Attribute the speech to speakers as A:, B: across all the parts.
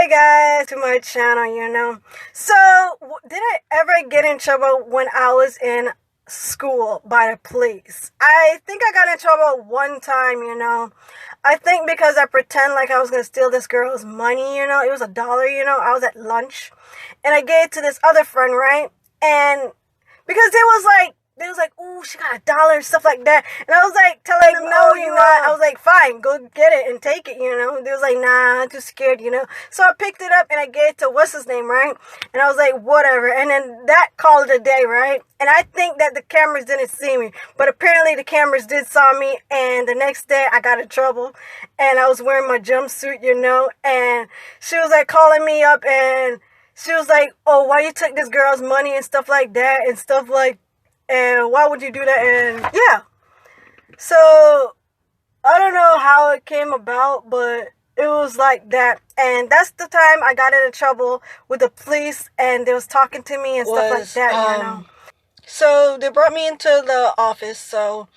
A: Hey guys, to my channel. So, did I ever get in trouble when I was in school by the police? I think I got in trouble one time. I think because I pretend like I was gonna steal this girl's money. It was $1. I was at lunch and I gave it to this other friend, right? And because they was like, ooh, she got $1 and stuff like that. And I was like telling them, no, you're not. I was like, fine, go get it and take it. They was like, nah, I'm too scared. So I picked it up and I gave it to what's his name, right? And I was like, whatever. And then that called it a day, right? And I think that the cameras didn't see me. But apparently the cameras did saw me. And the next day I got in trouble. And I was wearing my jumpsuit. And she was like calling me up and she was like, oh, why you took this girl's money and stuff like that and stuff like, and why would you do that? And yeah, so I don't know how it came about, but it was like that. And that's the time I got into trouble with the police and they was talking to me and stuff like that.
B: So they brought me into the office so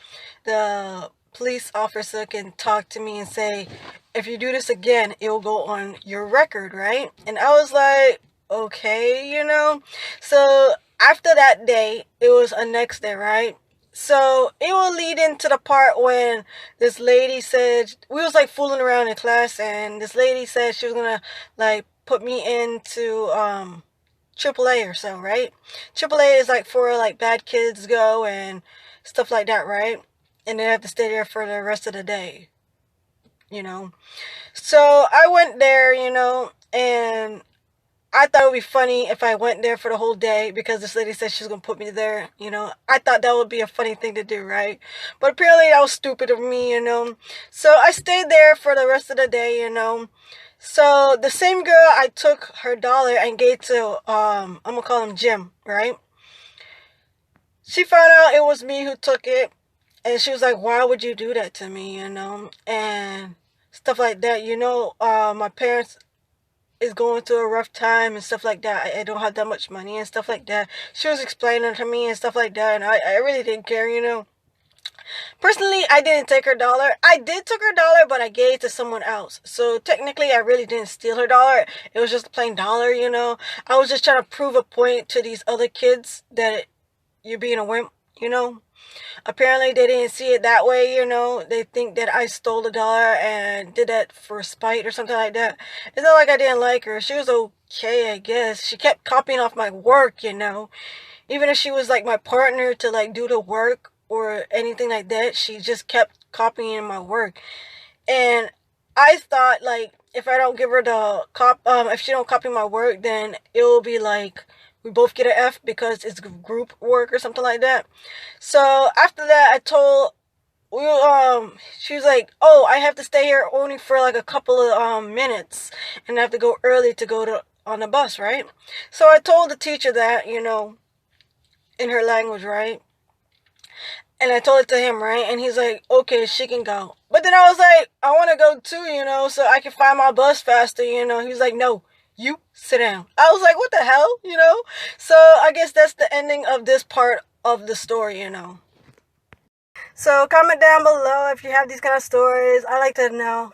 B: the police officer can talk to me and say, if you do this again, it will go on your record, right? And I was like, okay. So after that day, it was a next day, right? So it will lead into the part when this lady said, we was like fooling around in class and this lady said she was gonna like put me into AAA or so, right? AAA is like for like bad kids go and stuff like that, right? And they have to stay there for the rest of the day. So I went there, and I thought it would be funny if I went there for the whole day because this lady said she was going to put me there. I thought that would be a funny thing to do, right? But apparently that was stupid of me. So I stayed there for the rest of the day. So the same girl, I took her $1 and gave to, I'm going to call him Jim, right? She found out it was me who took it. And she was like, why would you do that to me, And stuff like that. My parents is going through a rough time and stuff like that. I don't have that much money and stuff like that. She was explaining to me and stuff like that, and I really didn't care. Personally, I didn't take her $1. I did took her $1, but I gave it to someone else. So technically, I really didn't steal her $1. It was just a plain $1. I was just trying to prove a point to these other kids that you're being a wimp. Apparently they didn't see it that way. They think that I stole $1 and did that for spite or something like that. It's not like I didn't like her. She was okay, I guess. She kept copying off my work. Even if she was like my partner to like do the work or anything like that, she just kept copying my work. And I thought like if I don't give her if she don't copy my work, then it will be like we both get an F because it's group work or something like that. So after that, she was like, oh, I have to stay here only for like a couple of minutes and I have to go early to go on the bus, right? So I told the teacher that, in her language, right? And I told it to him, right? And he's like, okay, she can go. But then I was like, I want to go too, so I can find my bus faster. He was like, no, you sit down. I was like, what the hell? So I guess that's the ending of this part of the story.
A: So comment down below if you have these kind of stories. I like to know.